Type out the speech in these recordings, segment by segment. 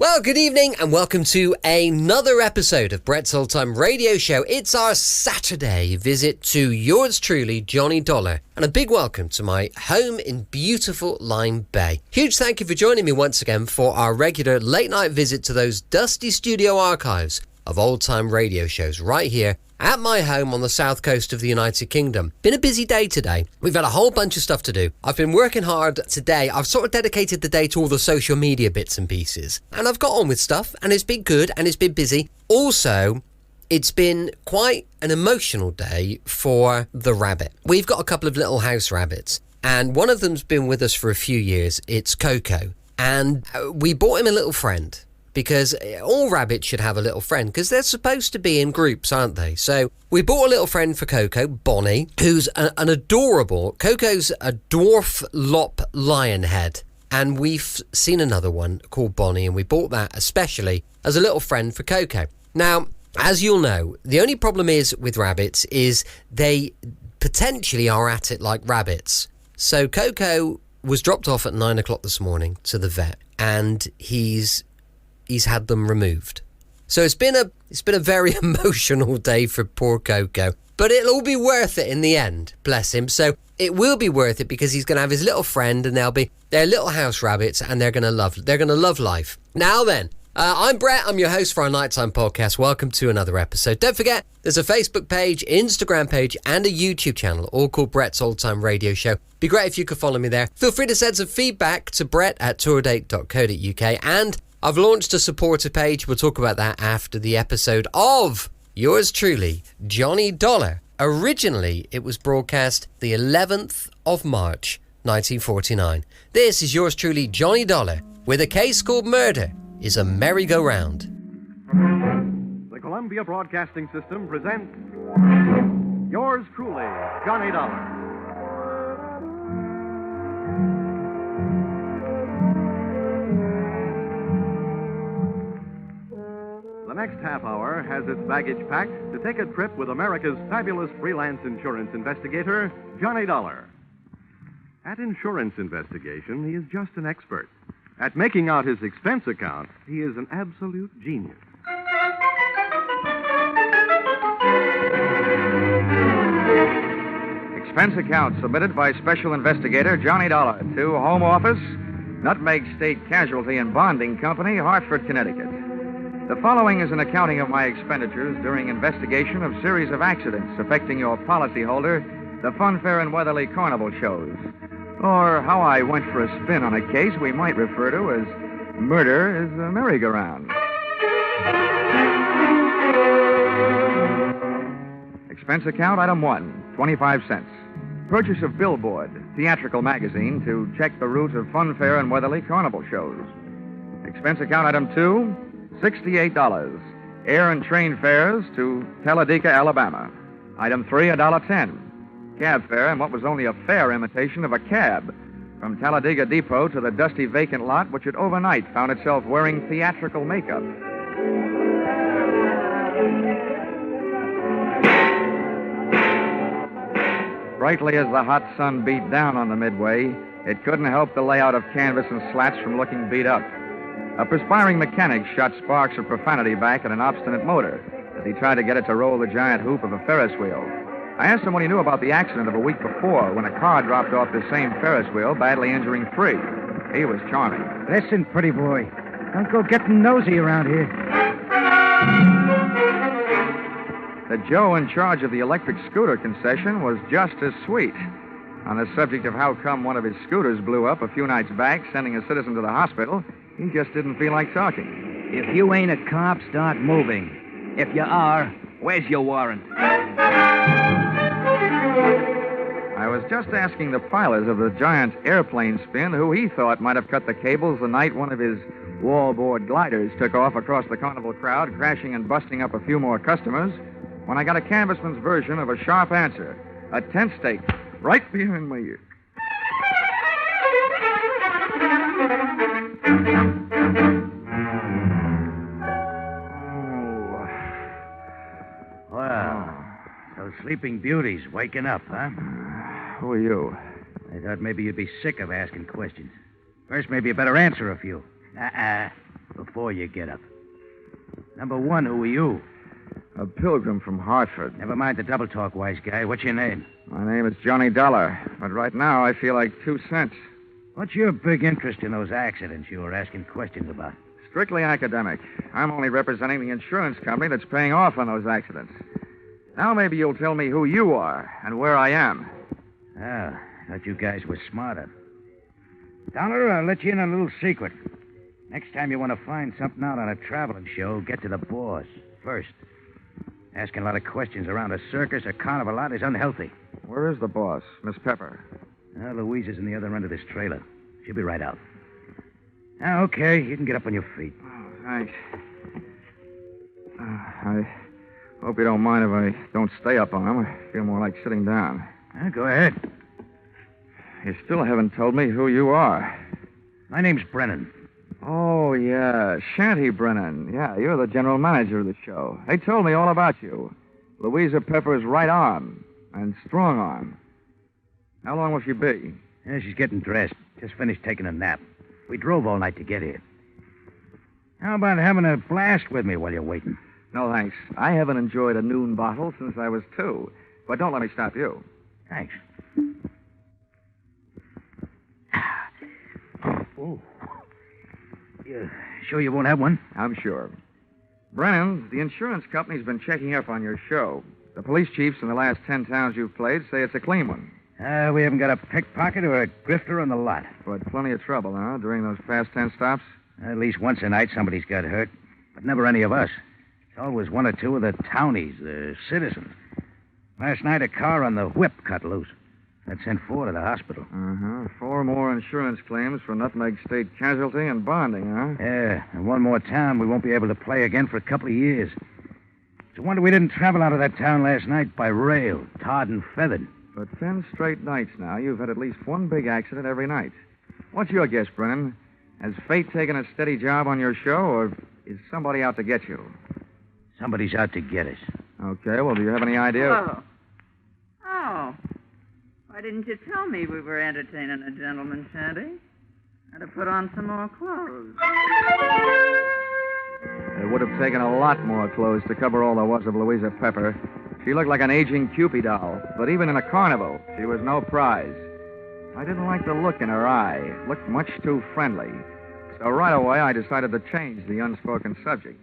Well, good evening and welcome to another episode of Brett's Old Time Radio Show. It's our Saturday visit to yours truly, Johnny Dollar, and a big welcome to my home in beautiful Lyme Bay. Huge thank you for joining me once again for our regular late night visit to those dusty studio archives of old time radio shows right here at my home on the south coast of the United Kingdom. Been a busy day today. We've had a whole bunch of stuff to do. I've been working hard today. I've sort of dedicated the day to all the social media bits and pieces. And I've got on with stuff, and it's been good, and it's been busy. Also, it's been quite an emotional day for the rabbit. We've got a couple of little house rabbits, and one of them's been with us for a few years. It's Coco. And we bought him a little friend, because all rabbits should have a little friend, because they're supposed to be in groups, aren't they? So we bought a little friend for Coco, Bonnie, who's an adorable... Coco's a dwarf lop lion head, and we've seen another one called Bonnie, and we bought that especially as a little friend for Coco. Now, as you'll know, the only problem is with rabbits is they potentially are at it like rabbits. So Coco was dropped off at 9 o'clock this morning to the vet, and he's had them removed. So it's been a very emotional day for poor Coco, but it'll all be worth it in the end, bless him. So it will be worth it because he's going to have his little friend, and they're little house rabbits, and they're going to love life. Now then, I'm Brett. I'm your host for our Nighttime podcast. Welcome to another episode. Don't forget, there's a Facebook page, Instagram page, and a YouTube channel, all called Brett's Old Time Radio Show. Be great if you could follow me there. Feel free to send some feedback to brett@tourdate.co.uk, and I've launched a supporter page. We'll talk about that after the episode of yours truly, Johnny Dollar. Originally, it was broadcast the 11th of March, 1949. This is yours truly, Johnny Dollar, with a case called Murder is a Merry-Go-Round. The Columbia Broadcasting System presents yours truly, Johnny Dollar. The next half hour has its baggage packed to take a trip with America's fabulous freelance insurance investigator, Johnny Dollar. At insurance investigation, he is just an expert. At making out his expense account, he is an absolute genius. Expense account submitted by Special Investigator Johnny Dollar to Home Office, Nutmeg State Casualty and Bonding Company, Hartford, Connecticut. The following is an accounting of my expenditures during investigation of series of accidents affecting your policyholder, the Funfair and Weatherly Carnival shows, or how I went for a spin on a case we might refer to as Murder is a Merry-Go-Round. Expense account item 1, 25 cents. Purchase of Billboard, theatrical magazine, to check the route of Funfair and Weatherly Carnival shows. Expense account item 2, $68. Air and train fares to Talladega, Alabama. Item 3, $1.10. Cab fare in what was only a fair imitation of a cab from Talladega Depot to the dusty vacant lot, which had overnight found itself wearing theatrical makeup. Brightly as the hot sun beat down on the Midway, it couldn't help the layout of canvas and slats from looking beat up. A perspiring mechanic shot sparks of profanity back at an obstinate motor as he tried to get it to roll the giant hoop of a Ferris wheel. I asked him what he knew about the accident of a week before when a car dropped off the same Ferris wheel, badly injuring 3. He was charming. Listen, pretty boy, don't go getting nosy around here. The Joe in charge of the electric scooter concession was just as sweet. On the subject of how come one of his scooters blew up a few nights back, sending a citizen to the hospital, he just didn't feel like talking. If you ain't a cop, start moving. If you are, where's your warrant? I was just asking the pilot of the giant airplane spin who he thought might have cut the cables the night one of his wallboard gliders took off across the carnival crowd, crashing and busting up a few more customers, when I got a canvasman's version of a sharp answer. A tent stake right behind my ear. Well, those sleeping beauties waking up, huh? Who are you? I thought maybe you'd be sick of asking questions. First, maybe you better answer a few. before you get up. Number one, who are you? A pilgrim from Hartford. Never mind the double talk, wise guy. What's your name? My name is Johnny Dollar, but right now I feel like 2 cents. What's your big interest in those accidents you were asking questions about? Strictly academic. I'm only representing the insurance company that's paying off on those accidents. Now maybe you'll tell me who you are and where I am. Ah, thought you guys were smarter. Dollar, I'll let you in on a little secret. Next time you want to find something out on a traveling show, get to the boss first. Asking a lot of questions around a circus or carnival lot is unhealthy. Where is the boss, Miss Pepper? Louise is in the other end of this trailer. She'll be right out. Now, okay, you can get up on your feet. Oh, thanks. I hope you don't mind if I don't stay up on them. I feel more like sitting down. Go ahead. You still haven't told me who you are. My name's Brennan. Oh, yeah, Shanty Brennan. Yeah, you're the general manager of the show. They told me all about you. Louisa Pepper's right arm and strong arm. How long will she be? Yeah, she's getting dressed. Just finished taking a nap. We drove all night to get here. How about having a blast with me while you're waiting? No, thanks. I haven't enjoyed a noon bottle since I was 2. But don't let me stop you. Thanks. Oh. You sure you won't have one? I'm sure. Brennan, the insurance company's been checking up on your show. The police chiefs in the last 10 towns you've played say it's a clean one. We haven't got a pickpocket or a grifter on the lot. But plenty of trouble, huh, during those past 10 stops? At least once a night somebody's got hurt. But never any of us. It's always one or two of the townies, the citizens. Last night a car on the whip cut loose. That sent 4 to the hospital. 4 more insurance claims for nutmeg state casualty and bonding, huh? Yeah, and one more town we won't be able to play again for a couple of years. It's a wonder we didn't travel out of that town last night by rail, tarred and feathered. For 10 straight nights now, you've had at least one big accident every night. What's your guess, Brennan? Has fate taken a steady job on your show, or is somebody out to get you? Somebody's out to get us. Okay, well, do you have any idea? Oh. Why didn't you tell me we were entertaining a gentleman, Shanty? I'd have put on some more clothes. It would have taken a lot more clothes to cover all there was of Louisa Pepper. She looked like an aging Cupid doll, but even in a carnival, she was no prize. I didn't like the look in her eye. It looked much too friendly. So right away, I decided to change the unspoken subject.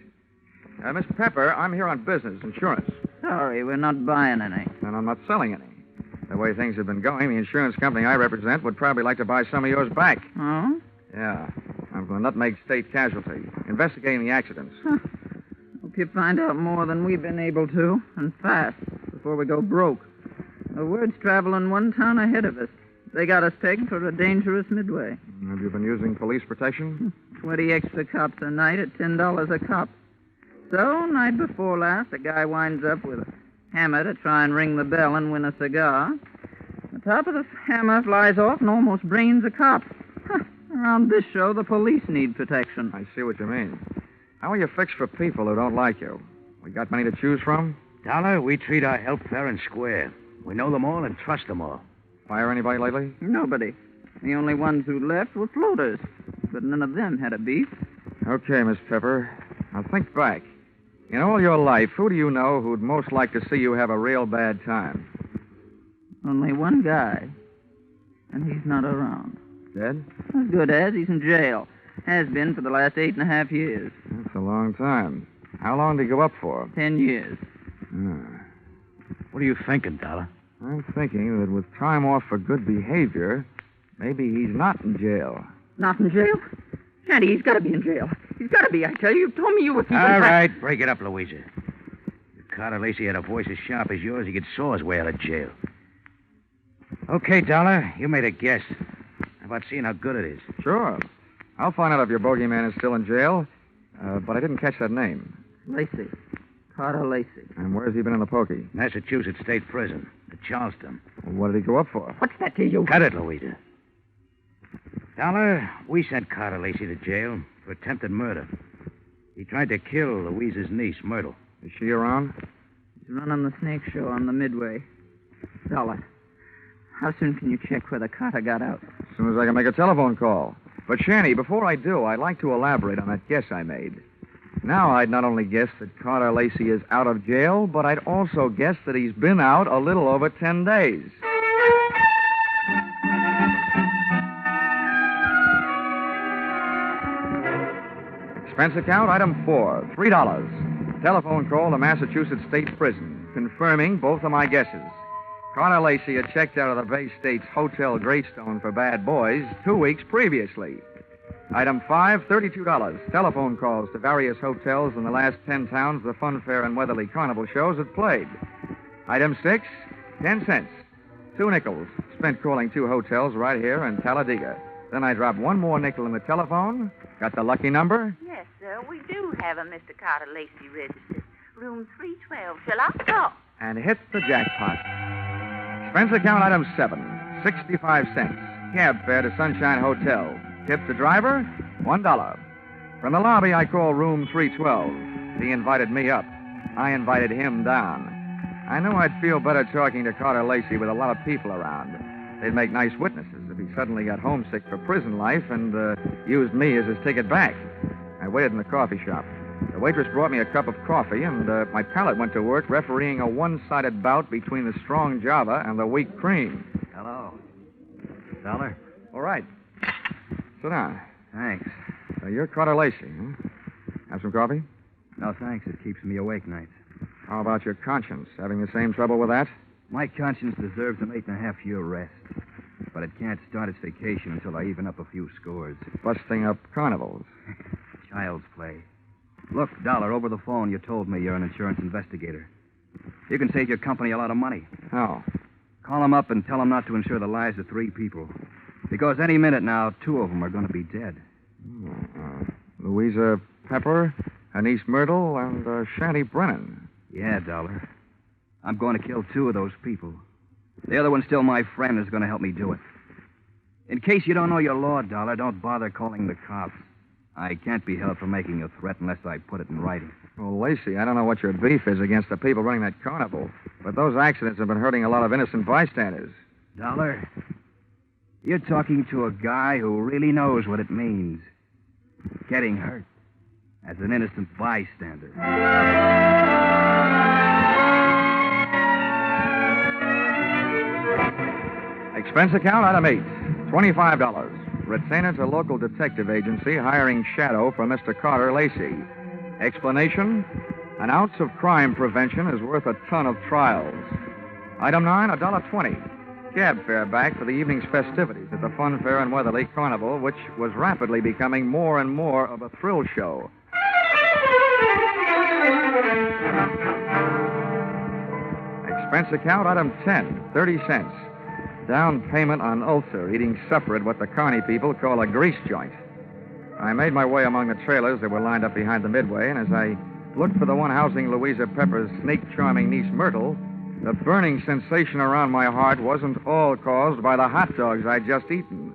Miss Pepper, I'm here on business, insurance. Sorry, we're not buying any. And I'm not selling any. The way things have been going, the insurance company I represent would probably like to buy some of yours back. Oh? Yeah. I'm from the Nutmeg State Casualty, investigating the accidents. Hope you find out more than we've been able to, and fast, before we go broke. The word's traveling one town ahead of us. They got us pegged for a dangerous midway. Have you been using police protection? 20 extra cops a night at $10 a cop. So, night before last, a guy winds up with a hammer to try and ring the bell and win a cigar. The top of the hammer flies off and almost brains a cop. Around this show, the police need protection. I see what you mean. How are you fixed for people who don't like you? We got many to choose from? Dollar, we treat our help fair and square. We know them all and trust them all. Fire anybody lately? Nobody. The only ones who left were floaters. But none of them had a beef. Okay, Miss Pepper. Now think back. In all your life, who do you know who'd most like to see you have a real bad time? Only one guy. And he's not around. Dead? As good as. He's in jail. Has been for the last 8.5 years. That's a long time. How long did he go up for? 10 years. What are you thinking, Dollar? I'm thinking that with time off for good behavior, maybe he's not in jail. Not in jail? Shanty, he's got to be in jail. He's got to be, I tell you. You told me you were keeping... All right, break it up, Louisa. If Carter Lacey had a voice as sharp as yours, he could saw his way out of jail. Okay, Dollar, you made a guess. How about seeing how good it is? Sure. I'll find out if your bogeyman is still in jail, but I didn't catch that name. Lacey. Carter Lacey. And where's he been in the pokey? Massachusetts State Prison, at Charleston. Well, what did he go up for? What's that to you? Cut it, Louisa. Dollar, we sent Carter Lacey to jail for attempted murder. He tried to kill Louisa's niece, Myrtle. Is she around? He's running the snake show on the Midway. Dollar, how soon can you check whether Carter got out? As soon as I can make a telephone call. But, Shanny, before I do, I'd like to elaborate on that guess I made. Now I'd not only guess that Carter Lacey is out of jail, but I'd also guess that he's been out a little over 10 days. Expense account, item 4, $3. Telephone call to Massachusetts State Prison, confirming both of my guesses. Carter Lacey had checked out of the Bay State's Hotel Greystone for bad boys 2 weeks previously. Item 5, $32. Telephone calls to various hotels in the last 10 towns the Fun Fair and Weatherly Carnival shows had played. Item 6, 10 cents. 2 nickels spent calling 2 hotels right here in Talladega. Then I dropped 1 more nickel in the telephone. Got the lucky number? Yes, sir. We do have a Mr. Carter Lacey registered. Room 312. Shall I call? And hit the jackpot. Expense account item 7, 65 cents. Cab fare to Sunshine Hotel. Tip the driver, $1. From the lobby, I called room 312. He invited me up. I invited him down. I knew I'd feel better talking to Carter Lacey with a lot of people around. They'd make nice witnesses if he suddenly got homesick for prison life and used me as his ticket back. I waited in the coffee shop. The waitress brought me a cup of coffee, and my palate went to work refereeing a one-sided bout between the strong Java and the weak cream. Hello. $1? All right. Sit down. Thanks. So you're Carter Lacey, huh? Have some coffee? No, thanks. It keeps me awake nights. How about your conscience? Having the same trouble with that? My conscience deserves an 8.5-year rest. But it can't start its vacation until I even up a few scores. Busting up carnivals. Child's play. Look, Dollar, over the phone, you told me you're an insurance investigator. You can save your company a lot of money. How? Call them up and tell them not to insure the lives of 3 people. Because any minute now, 2 of them are going to be dead. Louisa Pepper, Anise Myrtle, and Shanty Brennan. Yeah, Dollar. I'm going to kill 2 of those people. The other one's still my friend is going to help me do it. In case you don't know your law, Dollar, don't bother calling the cops. I can't be held for making a threat unless I put it in writing. Well, Lacey, I don't know what your beef is against the people running that carnival, but those accidents have been hurting a lot of innocent bystanders. Dollar, you're talking to a guy who really knows what it means. Getting hurt as an innocent bystander. Expense account, item 8, $25. Retainer to local detective agency hiring shadow for Mr. Carter Lacey. Explanation, an ounce of crime prevention is worth a ton of trials. Item 9, $1.20. Cab fare back for the evening's festivities at the Fun Fair and Weatherly Carnival, which was rapidly becoming more and more of a thrill show. Expense account, item 10, 30 cents. Down payment on ulcer, eating supper at what the carny people call a grease joint. I made my way among the trailers that were lined up behind the midway, and as I looked for the one housing Louisa Pepper's snake-charming niece Myrtle, the burning sensation around my heart wasn't all caused by the hot dogs I'd just eaten.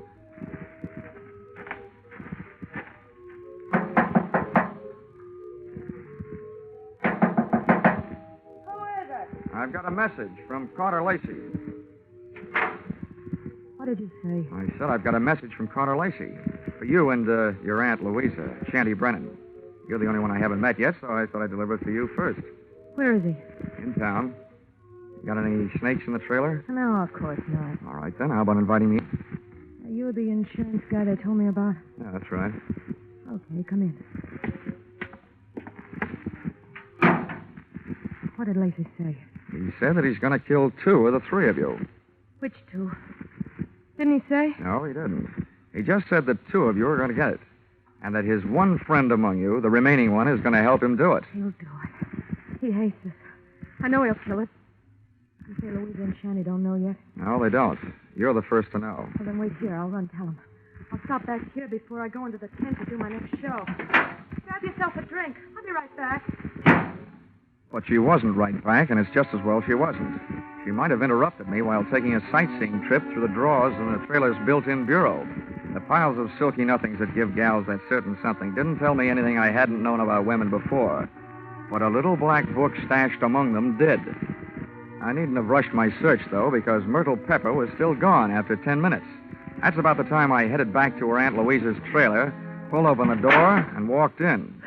Who is it? I've got a message from Carter Lacey. What did you say? I said I've got a message from Carter Lacey. For you and your Aunt Louisa, Shanty Brennan. You're the only one I haven't met yet, so I thought I'd deliver it to you first. Where is he? In town. Got any snakes in the trailer? No, of course not. All right, then. How about inviting me? Are you the insurance guy they told me about? Yeah, that's right. Okay, come in. What did Lacey say? He said that he's going to kill 2 of the 3 of you. Which 2? Didn't he say? No, he didn't. He just said that 2 of you are going to get it. And that his one friend among you, the remaining one, is going to help him do it. He'll do it. He hates us. I know he'll kill us. You say Louisa and Shanty don't know yet? No, they don't. You're the first to know. Well, then wait here. I'll run tell him. I'll stop back here before I go into the tent to do my next show. Grab yourself a drink. I'll be right back. But she wasn't right back, and it's just as well she wasn't. She might have interrupted me while taking a sightseeing trip through the drawers in the trailer's built-in bureau. The piles of silky nothings that give gals that certain something didn't tell me anything I hadn't known about women before. But a little black book stashed among them did. I needn't have rushed my search, though, because Myrtle Pepper was still gone after 10 minutes. That's about the time I headed back to her Aunt Louisa's trailer, pulled open the door, and walked in.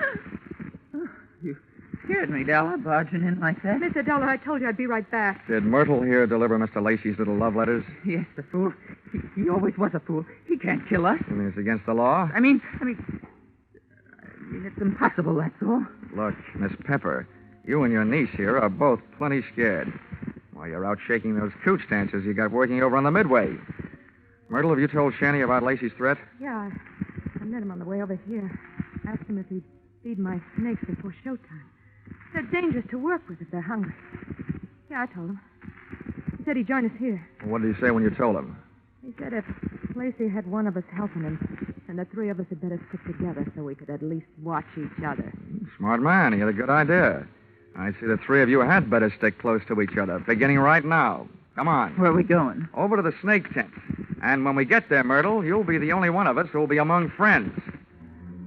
You scared me, Dollar, barging in like that. Mr. Dollar, I told you I'd be right back. Did Myrtle here deliver Mr. Lacey's little love letters? Yes, the fool. He always was a fool. He can't kill us. You mean it's against the law? I mean, it's impossible, that's all. Look, Miss Pepper, you and your niece here are both plenty scared. While you're out shaking those cooch dancers you got working over on the Midway. Myrtle, have you told Shanny about Lacey's threat? Yeah, I met him on the way over here. Asked him if he'd feed my snakes before showtime. They're dangerous to work with if they're hungry. Yeah, I told him. He said he'd join us here. What did he say when you told him? He said if Lacey had one of us helping him, then the three of us had better stick together so we could at least watch each other. Smart man. He had a good idea. I see the three of you had better stick close to each other, beginning right now. Come on. Where are we going? Over to the snake tent. And when we get there, Myrtle, you'll be the only one of us who'll be among friends.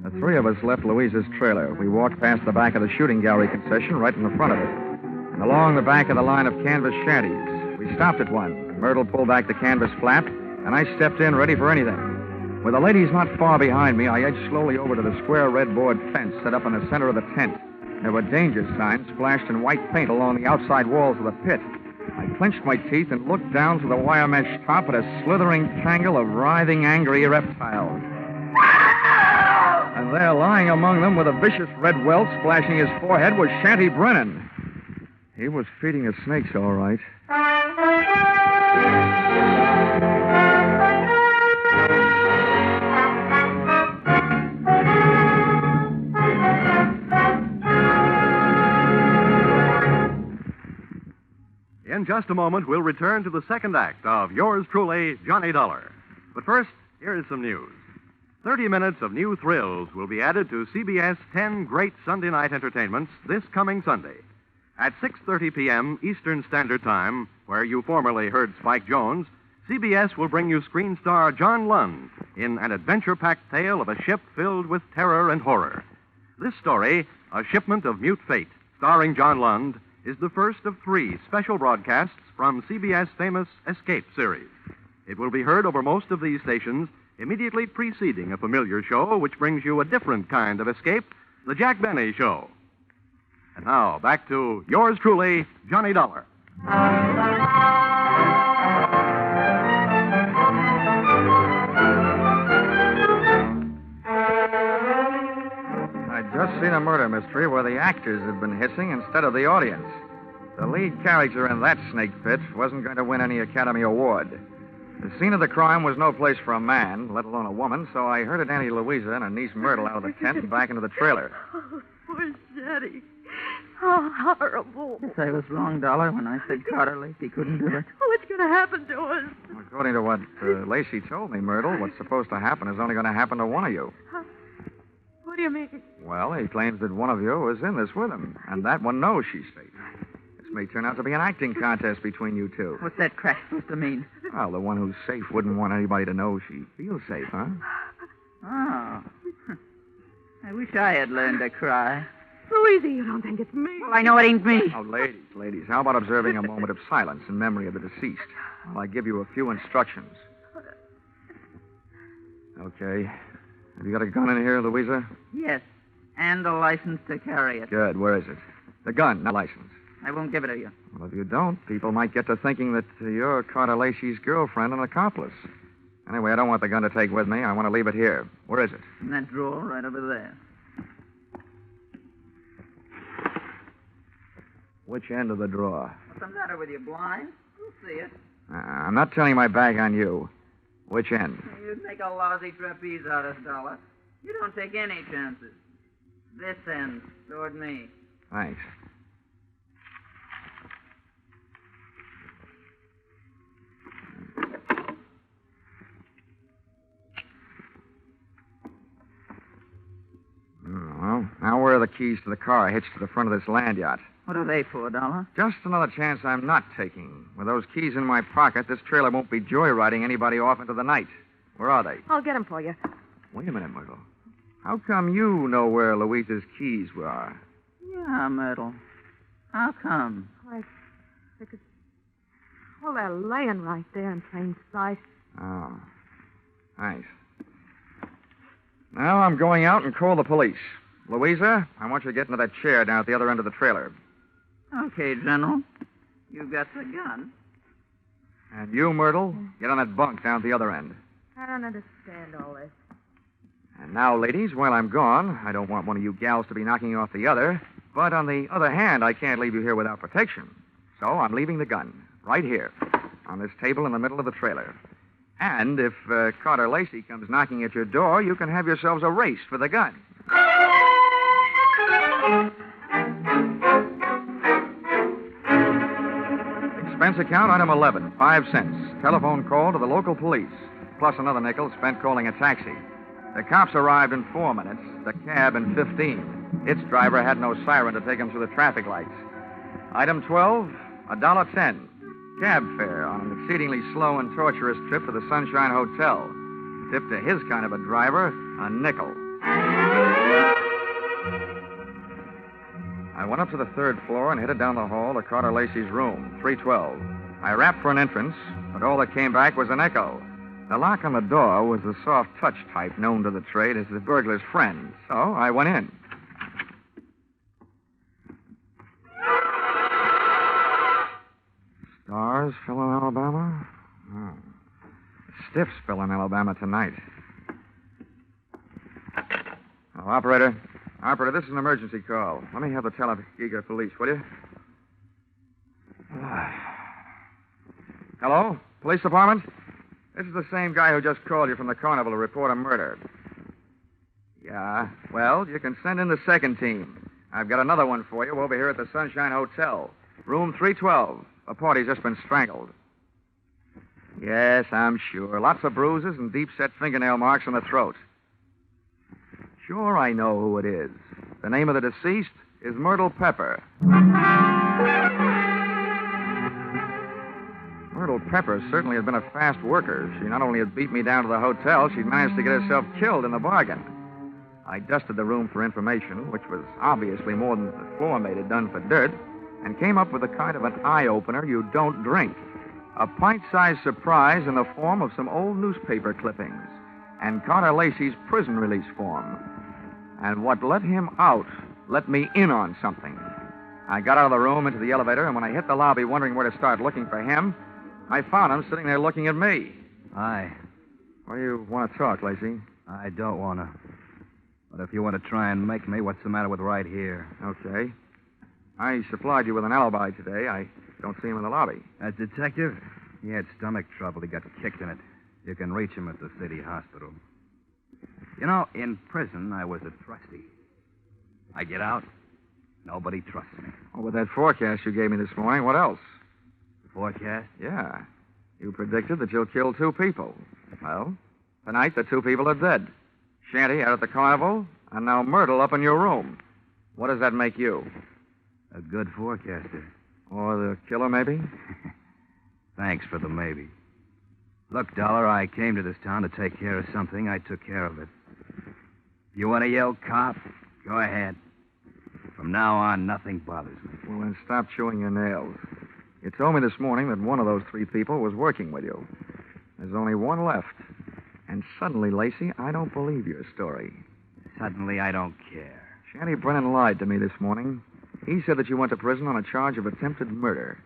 The three of us left Louisa's trailer. We walked past the back of the shooting gallery concession right in the front of it, and along the back of the line of canvas shanties. We stopped at one. Myrtle pulled back the canvas flap, and I stepped in ready for anything. With the ladies not far behind me, I edged slowly over to the square red board fence set up in the center of the tent. There were danger signs splashed in white paint along the outside walls of the pit. I clenched my teeth and looked down through the wire mesh top at a slithering tangle of writhing, angry reptiles. And there, lying among them with a vicious red welt splashing his forehead, was Shanty Brennan. He was feeding the snakes, all right. In just a moment, we'll return to the second act of yours truly, Johnny Dollar. But first, here is some news. 30 minutes of new thrills will be added to CBS 10 great Sunday night entertainments this coming Sunday. At 6:30 p.m. Eastern Standard Time, where you formerly heard Spike Jones, CBS will bring you screen star John Lund in an adventure-packed tale of a ship filled with terror and horror. This story, A Shipment of Mute Fate, starring John Lund, is the first of 3 special broadcasts from CBS' famous Escape series. It will be heard over most of these stations immediately preceding a familiar show which brings you a different kind of escape, The Jack Benny Show. And now, back to yours truly, Johnny Dollar. I'd just seen a murder mystery where the actors had been hissing instead of the audience. The lead character in that snake pit wasn't going to win any Academy Award. The scene of the crime was no place for a man, let alone a woman, so I herded Auntie Louisa and her niece Myrtle out of the tent and back into the trailer. Oh, poor Shetty. How horrible. Yes, I was wrong, Dollar, when I said Carter Lacey couldn't do it. What's going to happen to us? According to what Lacey told me, Myrtle, what's supposed to happen is only going to happen to one of you. What do you mean? Well, he claims that one of you was in this with him, and that one knows she's safe. This may turn out to be an acting contest between you two. What's that crack supposed to mean? Well, the one who's safe wouldn't want anybody to know she feels safe, huh? Oh. I wish I had learned to cry. Louisa, you don't think it's me? Well, I know it ain't me. Oh, ladies, how about observing a moment of silence in memory of the deceased while I give you a few instructions? Okay. Have you got a gun in here, Louisa? Yes, and a license to carry it. Good. Where is it? The gun, not license. I won't give it to you. Well, if you don't, people might get to thinking that you're Carter Lacey's girlfriend and accomplice. Anyway, I don't want the gun to take with me. I want to leave it here. Where is it? In that drawer right over there. Which end of the drawer? What's the matter with you, blind? You'll see it. I'm not turning my back on you. Which end? You'd make a lousy trapeze out of Dollar. You don't take any chances. This end, toward me. Thanks. Well, now where are the keys to the car I hitched to the front of this land yacht? What are they for, Dollar? Just another chance I'm not taking. With those keys in my pocket, this trailer won't be joyriding anybody off into the night. Where are they? I'll get them for you. Wait a minute, Myrtle. How come you know where Louisa's keys were? Yeah, Myrtle. How come? Well, they're laying right there in plain sight. Oh. Thanks. Now I'm going out and call the police. Louisa, I want you to get into that chair down at the other end of the trailer. Okay, General. You got the gun. And you, Myrtle, get on that bunk down at the other end. I don't understand all this. And now, ladies, while I'm gone, I don't want one of you gals to be knocking off the other. But on the other hand, I can't leave you here without protection. So I'm leaving the gun right here on this table in the middle of the trailer. And if Carter Lacey comes knocking at your door, you can have yourselves a race for the gun. Expense account, item 11, 5 cents. Telephone call to the local police, plus another nickel spent calling a taxi. The cops arrived in 4 minutes, the cab in 15. Its driver had no siren to take him through the traffic lights. Item 12, $1.10. Cab fare on an exceedingly slow and torturous trip to the Sunshine Hotel. Tip to his kind of a driver, a nickel. I went up to the 3rd floor and headed down the hall to Carter Lacey's room, 312. I rapped for an entrance, but all that came back was an echo. The lock on the door was the soft touch type known to the trade as the burglar's friend, so I went in. Stars fell in Alabama? Oh. Stiffs fell in Alabama tonight. Oh, Operator, this is an emergency call. Let me have the Talladega police, will you? Hello? Police department? This is the same guy who just called you from the carnival to report a murder. Yeah, well, you can send in the 2nd team. I've got another one for you over here at the Sunshine Hotel. Room 312. The party's just been strangled. Yes, I'm sure. Lots of bruises and deep-set fingernail marks on the throat. Sure, I know who it is. The name of the deceased is Myrtle Pepper. Myrtle Pepper certainly had been a fast worker. She not only had beat me down to the hotel, she'd managed to get herself killed in the bargain. I dusted the room for information, which was obviously more than the floor mate had done for dirt, and came up with a kind of an eye-opener you don't drink. A pint-sized surprise in the form of some old newspaper clippings and Carter Lacey's prison release form. And what let him out let me in on something. I got out of the room into the elevator, and when I hit the lobby wondering where to start looking for him, I found him sitting there looking at me. Hi. Well, you want to talk, Lacey? I don't want to. But if you want to try and make me, what's the matter with right here? Okay. I supplied you with an alibi today. I don't see him in the lobby. That detective? He had stomach trouble. He got kicked in it. You can reach him at the city hospital. You know, in prison, I was a trustee. I get out, nobody trusts me. Oh, with that forecast you gave me this morning, what else? Forecast? Yeah. You predicted that you'll kill 2 people. Well, tonight the 2 people are dead. Shanty out at the carnival, and now Myrtle up in your room. What does that make you? A good forecaster. Or the killer, maybe? Thanks for the maybe. Look, Dollar, I came to this town to take care of something. I took care of it. If you want to yell cop, go ahead. From now on, nothing bothers me. Well, then stop chewing your nails. You told me this morning that one of those 3 people was working with you. There's only one left. And suddenly, Lacey, I don't believe your story. Suddenly, I don't care. Shanty Brennan lied to me this morning. He said that you went to prison on a charge of attempted murder.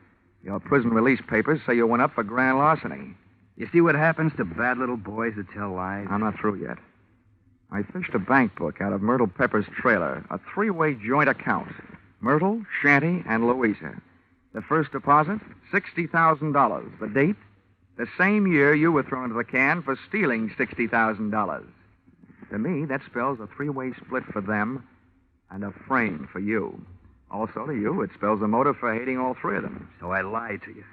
Your prison release papers say you went up for grand larceny. You see what happens to bad little boys that tell lies? I'm not through yet. I fished a bank book out of Myrtle Pepper's trailer, a 3-way joint account. Myrtle, Shanty, and Louisa. The first deposit, $60,000. The date, the same year you were thrown into the can for stealing $60,000. To me, that spells a 3-way split for them and a frame for you. Also to you, it spells a motive for hating all 3 of them. So I lied to you.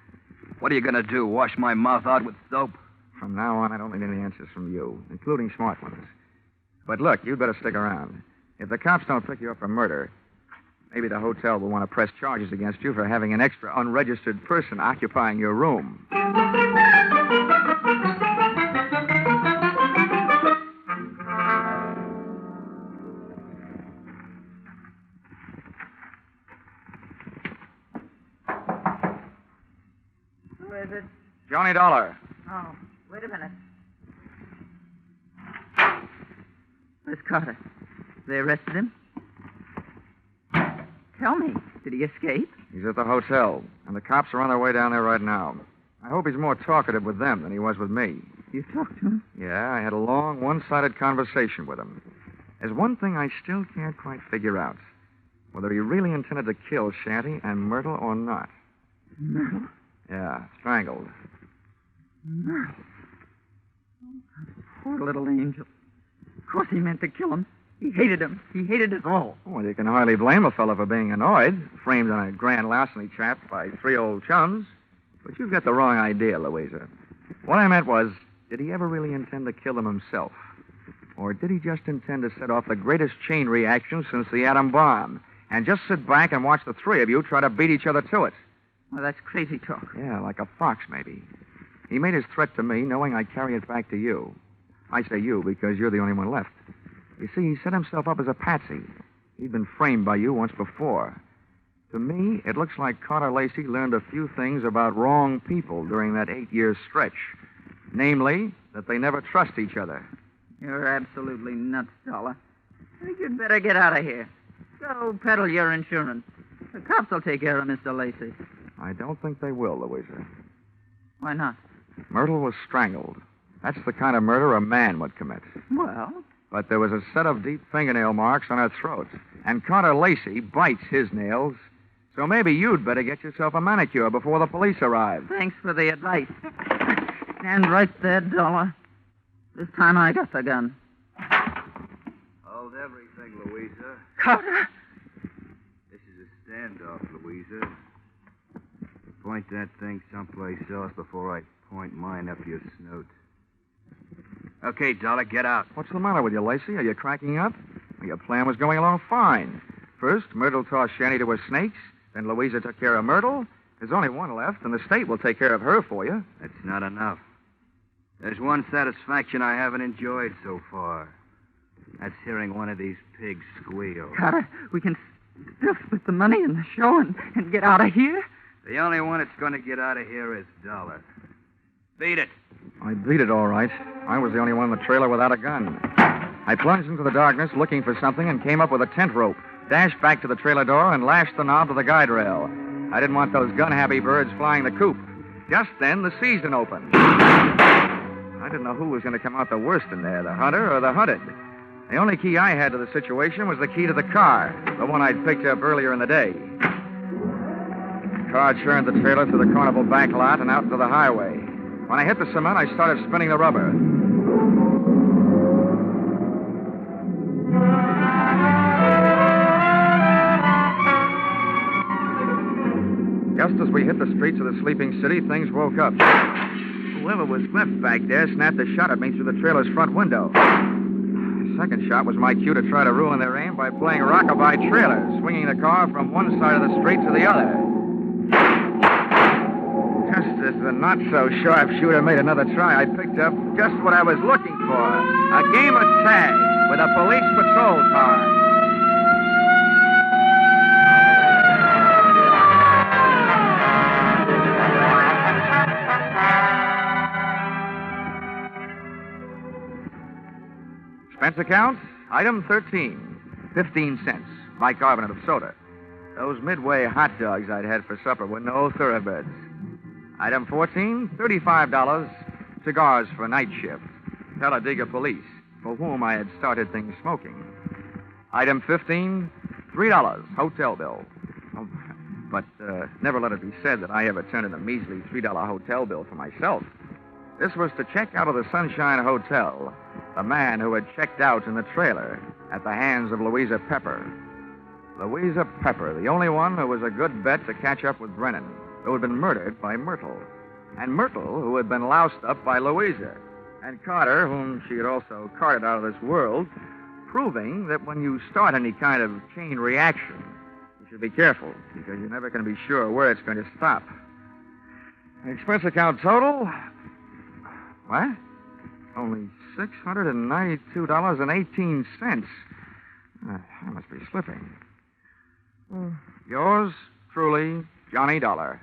What are you going to do, wash my mouth out with soap? From now on, I don't need any answers from you, including smart ones. But look, you'd better stick around. If the cops don't pick you up for murder, maybe the hotel will want to press charges against you for having an extra unregistered person occupying your room. Who is it? Johnny Dollar. Oh, wait a minute. Where's Carter? They arrested him? Tell me, did he escape? He's at the hotel, and the cops are on their way down there right now. I hope he's more talkative with them than he was with me. You talked to him? Yeah, I had a long, one-sided conversation with him. There's one thing I still can't quite figure out. Whether he really intended to kill Shanty and Myrtle or not. Myrtle? Yeah, strangled. Myrtle? Oh, poor little angel. Of course he meant to kill him. He hated him. He hated us all. Well, you can hardly blame a fellow for being annoyed, framed on a grand larceny trap by 3 old chums. But you've got the wrong idea, Louisa. What I meant was, did he ever really intend to kill them himself? Or did he just intend to set off the greatest chain reaction since the atom bomb, and just sit back and watch the 3 of you try to beat each other to it? Well, that's crazy talk. Yeah, like a fox, maybe. He made his threat to me knowing I'd carry it back to you. I say you because you're the only one left. You see, he set himself up as a patsy. He'd been framed by you once before. To me, it looks like Carter Lacey learned a few things about wrong people during that 8-year stretch. Namely, that they never trust each other. You're absolutely nuts, Dollar. I think you'd better get out of here. Go peddle your insurance. The cops will take care of Mr. Lacey. I don't think they will, Louisa. Why not? Myrtle was strangled. That's the kind of murder a man would commit. Well? But there was a set of deep fingernail marks on her throat. And Carter Lacey bites his nails. So maybe you'd better get yourself a manicure before the police arrive. Thanks for the advice. Stand right there, Dollar. This time I got the gun. Hold everything, Louisa. Carter! This is a standoff, Louisa. Point that thing someplace else before I point mine up your snoot. Okay, Dollar, get out. What's the matter with you, Lacey? Are you cracking up? Well, your plan was going along fine. First, Myrtle tossed Shanty to her snakes. Then Louisa took care of Myrtle. There's only one left, and the state will take care of her for you. That's not enough. There's one satisfaction I haven't enjoyed so far. That's hearing one of these pigs squeal. Carter, we can still split the money in the show and get out of here? The only one that's going to get out of here is Dollar. Beat it. I beat it all right. I was the only one in the trailer without a gun. I plunged into the darkness looking for something and came up with a tent rope, dashed back to the trailer door, and lashed the knob to the guide rail. I didn't want those gun-happy birds flying the coop. Just then, the season opened. I didn't know who was going to come out the worst in there, the hunter or the hunted. The only key I had to the situation was the key to the car, the one I'd picked up earlier in the day. The car churned the trailer through the carnival back lot and out into the highway. When I hit the cement, I started spinning the rubber. Just as we hit the streets of the sleeping city, things woke up. Whoever was left back there snapped a shot at me through the trailer's front window. The second shot was my cue to try to ruin their aim by playing rockabye trailer, swinging the car from one side of the street to the other. Just as the not-so-sharp shooter made another try, I picked up just what I was looking for, a game of tag with a police patrol car. Expense account, item 13, 15 cents, bicarbonate of soda. Those Midway hot dogs I'd had for supper were no thoroughbreds. Item 14, $35, cigars for night shift. Talladega police, for whom I had started things smoking. Item 15, $3, hotel bill. Oh, but never let it be said that I ever turned in a measly $3 hotel bill for myself. This was to check out of the Sunshine Hotel, the man who had checked out in the trailer at the hands of Louisa Pepper. Louisa Pepper, the only one who was a good bet to catch up with Brennan, who had been murdered by Myrtle. And Myrtle, who had been loused up by Louisa. And Carter, whom she had also carted out of this world, proving that when you start any kind of chain reaction, you should be careful, because you're never going to be sure where it's going to stop. Expense account total? What? Only $692.18. I must be slipping. Yours truly, Johnny Dollar.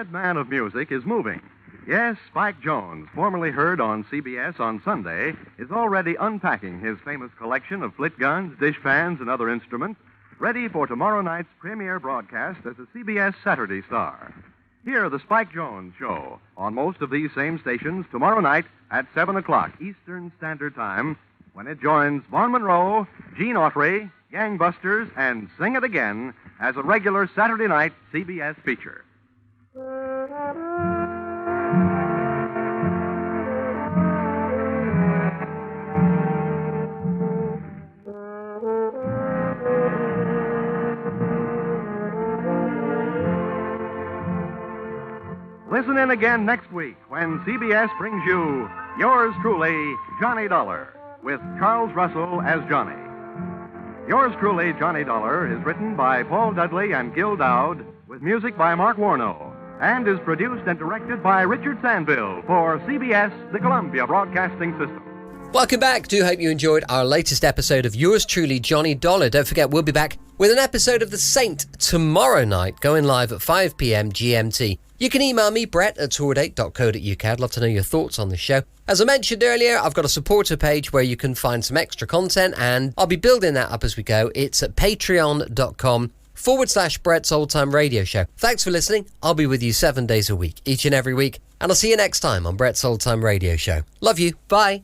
madman of music is moving. Yes, Spike Jones, formerly heard on CBS on Sunday, is already unpacking his famous collection of flit guns, dishpans, and other instruments, ready for tomorrow night's premiere broadcast as a CBS Saturday star. Hear the Spike Jones Show on most of these same stations tomorrow night at 7 o'clock Eastern Standard Time, when it joins Vaughn Monroe, Gene Autry, Gangbusters, and Sing It Again as a regular Saturday night CBS feature. Listen in again next week when CBS brings you yours truly, Johnny Dollar, with Charles Russell as Johnny. Yours truly, Johnny Dollar, is written by Paul Dudley and Gil Dowd, with music by Mark Warnow, and is produced and directed by Richard Sandville for CBS, the Columbia Broadcasting System. Welcome back. Do hope you enjoyed our latest episode of Yours Truly, Johnny Dollar. Don't forget, we'll be back with an episode of The Saint tomorrow night, going live at 5 p.m. GMT. You can email me, brett@tourdate.co.uk. I'd love to know your thoughts on the show. As I mentioned earlier, I've got a supporter page where you can find some extra content, and I'll be building that up as we go. It's at patreon.com/Brett's Old Time Radio Show. Thanks for listening. I'll be with you 7 days a week, each and every week, and I'll see you next time on Brett's Old Time Radio Show. Love you. Bye.